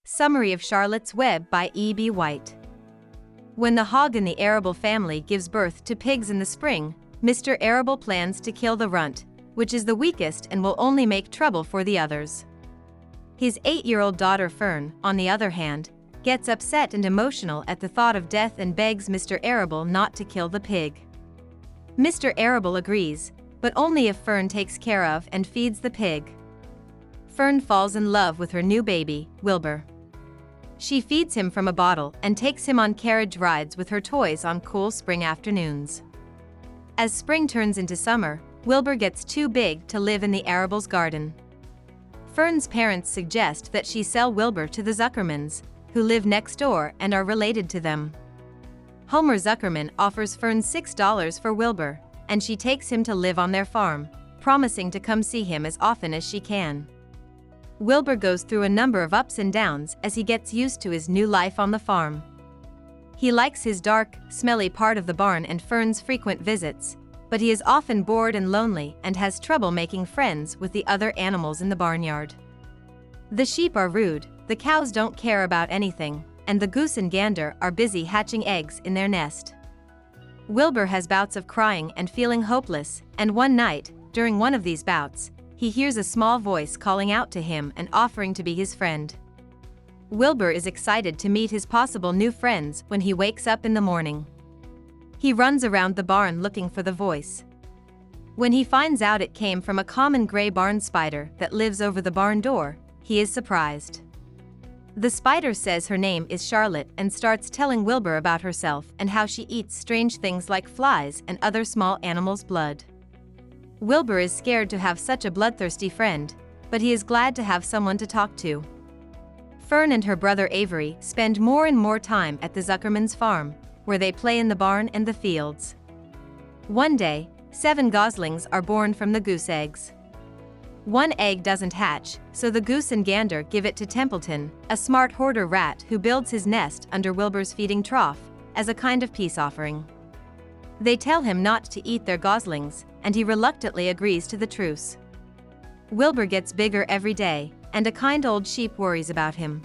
Summary of Charlotte's Web by E.B. White. When the hog in the arable family gives birth to pigs in the spring, Mr. Arable plans to kill the runt, which is the weakest and will only make trouble for the others. His 8-year-old daughter Fern, on the other hand, gets upset and emotional at the thought of death and begs Mr. Arable not to kill the pig. Mr. Arable agrees, but only if Fern takes care of and feeds the pig. Fern falls in love with her new baby, Wilbur. She feeds him from a bottle and takes him on carriage rides with her toys on cool spring afternoons. As spring turns into summer, Wilbur gets too big to live in the Arable's garden. Fern's parents suggest that she sell Wilbur to the Zuckermans, who live next door and are related to them. Homer Zuckerman offers Fern $6 for Wilbur, and she takes him to live on their farm, promising to come see him as often as she can. Wilbur goes through a number of ups and downs as he gets used to his new life on the farm. He likes his dark, smelly part of the barn and Fern's frequent visits, but he is often bored and lonely and has trouble making friends with the other animals in the barnyard. The sheep are rude, the cows don't care about anything, and the goose and gander are busy hatching eggs in their nest. Wilbur has bouts of crying and feeling hopeless, and one night, during one of these bouts, he hears a small voice calling out to him and offering to be his friend. Wilbur is excited to meet his possible new friends when he wakes up in the morning. He runs around the barn looking for the voice. When he finds out it came from a common gray barn spider that lives over the barn door, he is surprised. The spider says her name is Charlotte and starts telling Wilbur about herself and how she eats strange things like flies and other small animals' blood. Wilbur is scared to have such a bloodthirsty friend, but he is glad to have someone to talk to. Fern and her brother Avery spend more and more time at the Zuckerman's farm, where they play in the barn and the fields. One day, 7 goslings are born from the goose eggs. One egg doesn't hatch, so the goose and gander give it to Templeton, a smart hoarder rat who builds his nest under Wilbur's feeding trough, as a kind of peace offering. They tell him not to eat their goslings, and he reluctantly agrees to the truce. Wilbur gets bigger every day, and a kind old sheep worries about him.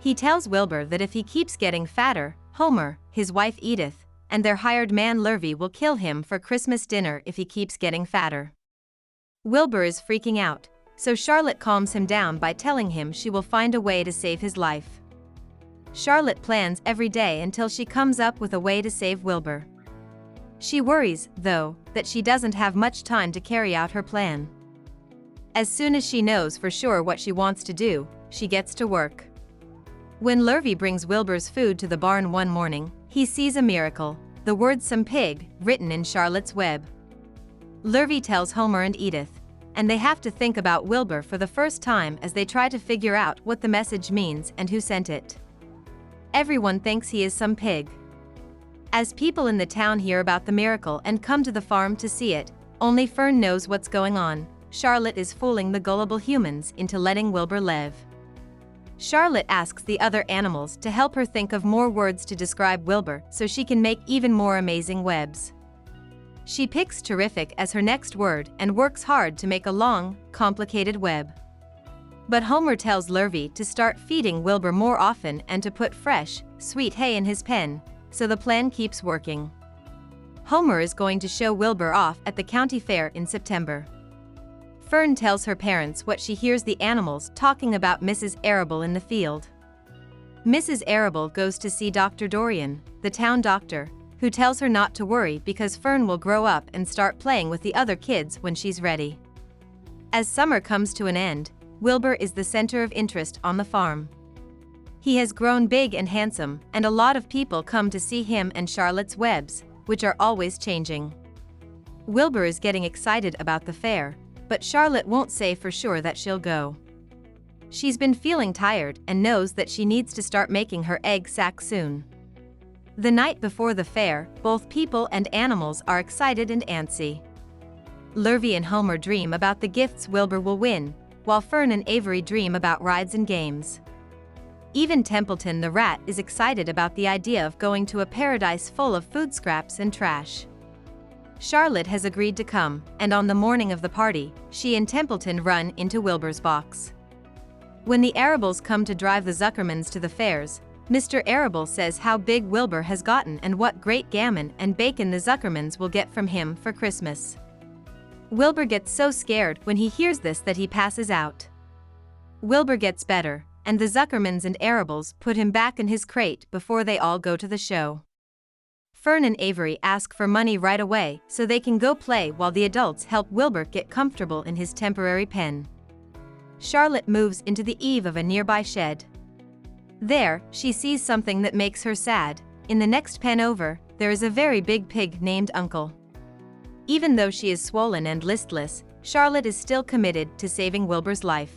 He tells Wilbur that if he keeps getting fatter, Homer, his wife Edith, and their hired man Lurvy will kill him for Christmas dinner if he keeps getting fatter. Wilbur is freaking out, so Charlotte calms him down by telling him she will find a way to save his life. Charlotte plans every day until she comes up with a way to save Wilbur. She worries, though, that she doesn't have much time to carry out her plan. As soon as she knows for sure what she wants to do, she gets to work. When Lurvy brings Wilbur's food to the barn one morning, he sees a miracle, the word "some pig" written in Charlotte's Web. Lurvy tells Homer and Edith, and they have to think about Wilbur for the first time as they try to figure out what the message means and who sent it. Everyone thinks he is some pig. As people in the town hear about the miracle and come to the farm to see it, only Fern knows what's going on. Charlotte is fooling the gullible humans into letting Wilbur live. Charlotte asks the other animals to help her think of more words to describe Wilbur so she can make even more amazing webs. She picks terrific as her next word and works hard to make a long, complicated web. But Homer tells Lurvy to start feeding Wilbur more often and to put fresh, sweet hay in his pen, so the plan keeps working. Homer is going to show Wilbur off at the county fair in September. Fern tells her parents what she hears the animals talking about Mrs. Arable in the field. Mrs. Arable goes to see Dr. Dorian, the town doctor, who tells her not to worry because Fern will grow up and start playing with the other kids when she's ready. As summer comes to an end, Wilbur is the center of interest on the farm. He has grown big and handsome, and a lot of people come to see him and Charlotte's webs, which are always changing. Wilbur is getting excited about the fair, but Charlotte won't say for sure that she'll go. She's been feeling tired and knows that she needs to start making her egg sack soon. The night before the fair, both people and animals are excited and antsy. Lurvy and Homer dream about the gifts Wilbur will win, while Fern and Avery dream about rides and games. Even Templeton the rat is excited about the idea of going to a paradise full of food scraps and trash. Charlotte has agreed to come, and on the morning of the party, she and Templeton run into Wilbur's box. When the Arables come to drive the Zuckermans to the fairs, Mr. Arable says how big Wilbur has gotten and what great gammon and bacon the Zuckermans will get from him for Christmas. Wilbur gets so scared when he hears this that he passes out. Wilbur gets better, and the Zuckermans and Arables put him back in his crate before they all go to the show. Fern and Avery ask for money right away so they can go play while the adults help Wilbur get comfortable in his temporary pen. Charlotte moves into the eave of a nearby shed. There, she sees something that makes her sad. In the next pen over, there is a very big pig named Uncle. Even though she is swollen and listless, Charlotte is still committed to saving Wilbur's life.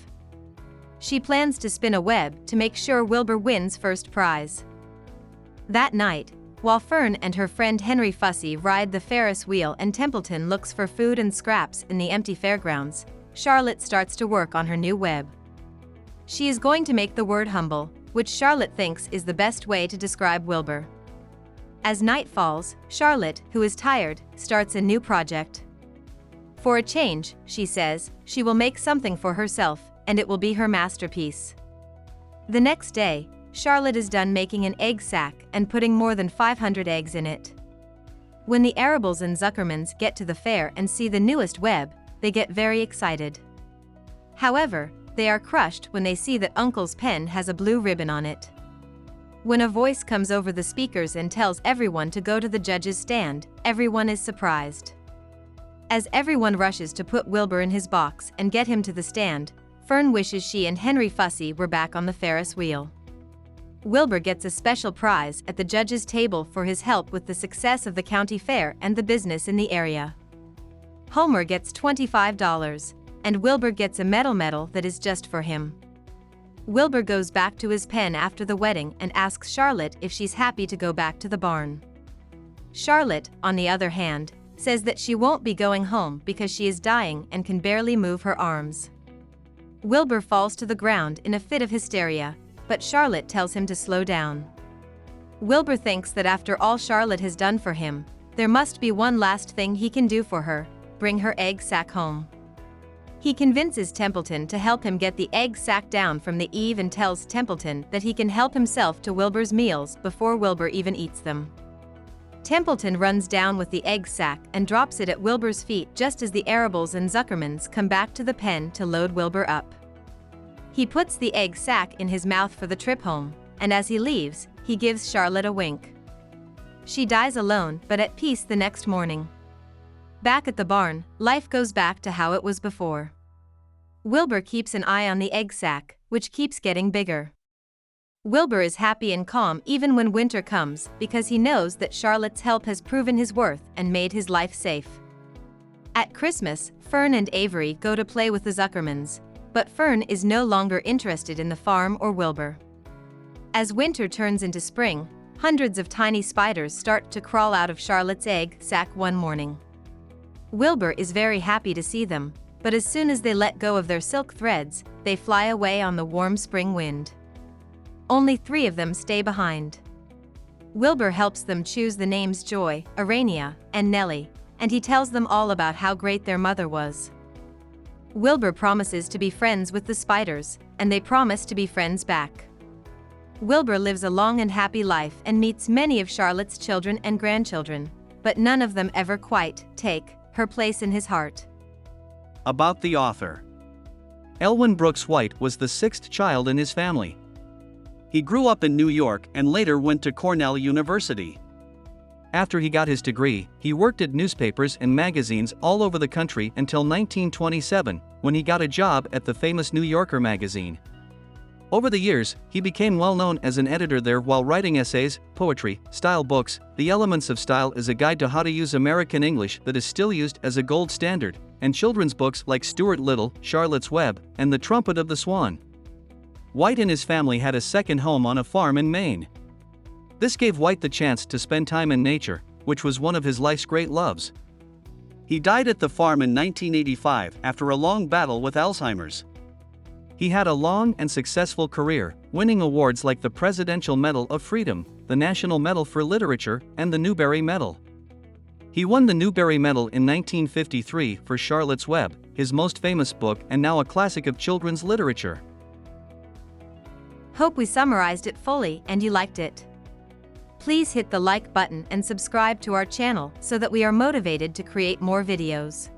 She plans to spin a web to make sure Wilbur wins first prize. That night, while Fern and her friend Henry Fussy ride the Ferris wheel and Templeton looks for food and scraps in the empty fairgrounds, Charlotte starts to work on her new web. She is going to make the word humble, which Charlotte thinks is the best way to describe Wilbur. As night falls, Charlotte, who is tired, starts a new project. For a change, she says, she will make something for herself, and it will be her masterpiece. The next day, Charlotte is done making an egg sack and putting more than 500 eggs in it. When the Arables and Zuckermans get to the fair and see the newest web, they get very excited. However, they are crushed when they see that Uncle's pen has a blue ribbon on it. When a voice comes over the speakers and tells everyone to go to the judge's stand, everyone is surprised. As everyone rushes to put Wilbur in his box and get him to the stand, Fern wishes she and Henry Fussy were back on the Ferris wheel. Wilbur gets a special prize at the judge's table for his help with the success of the county fair and the business in the area. Homer gets $25, and Wilbur gets a medal that is just for him. Wilbur goes back to his pen after the wedding and asks Charlotte if she's happy to go back to the barn. Charlotte, on the other hand, says that she won't be going home because she is dying and can barely move her arms. Wilbur falls to the ground in a fit of hysteria, but Charlotte tells him to slow down. Wilbur thinks that after all Charlotte has done for him, there must be one last thing he can do for her: bring her egg sack home. He convinces Templeton to help him get the egg sack down from the eave and tells Templeton that he can help himself to Wilbur's meals before Wilbur even eats them. Templeton runs down with the egg sack and drops it at Wilbur's feet just as the Arables and Zuckermans come back to the pen to load Wilbur up. He puts the egg sack in his mouth for the trip home, and as he leaves, he gives Charlotte a wink. She dies alone but at peace the next morning. Back at the barn, life goes back to how it was before. Wilbur keeps an eye on the egg sack, which keeps getting bigger. Wilbur is happy and calm even when winter comes because he knows that Charlotte's help has proven his worth and made his life safe. At Christmas, Fern and Avery go to play with the Zuckermans, but Fern is no longer interested in the farm or Wilbur. As winter turns into spring, hundreds of tiny spiders start to crawl out of Charlotte's egg sack one morning. Wilbur is very happy to see them, but as soon as they let go of their silk threads, they fly away on the warm spring wind. Only 3 of them stay behind. Wilbur helps them choose the names Joy, Arania, and Nellie, and he tells them all about how great their mother was. Wilbur promises to be friends with the spiders, and they promise to be friends back. Wilbur lives a long and happy life and meets many of Charlotte's children and grandchildren, but none of them ever quite take her place in his heart. About the author. Elwyn Brooks White was the 6th child in his family. He grew up in New York and later went to Cornell University. After he got his degree, he worked at newspapers and magazines all over the country until 1927, when he got a job at the famous New Yorker magazine. Over the years, he became well known as an editor there while writing essays, poetry, style books. The Elements of Style is a guide to how to use American English that is still used as a gold standard, and children's books like Stuart Little, Charlotte's Web, and The Trumpet of the Swan. White and his family had a second home on a farm in Maine. This gave White the chance to spend time in nature, which was one of his life's great loves. He died at the farm in 1985 after a long battle with Alzheimer's. He had a long and successful career, winning awards like the Presidential Medal of Freedom, the National Medal for Literature, and the Newbery Medal. He won the Newbery Medal in 1953 for Charlotte's Web, his most famous book and now a classic of children's literature. Hope we summarized it fully and you liked it. Please hit the like button and subscribe to our channel so that we are motivated to create more videos.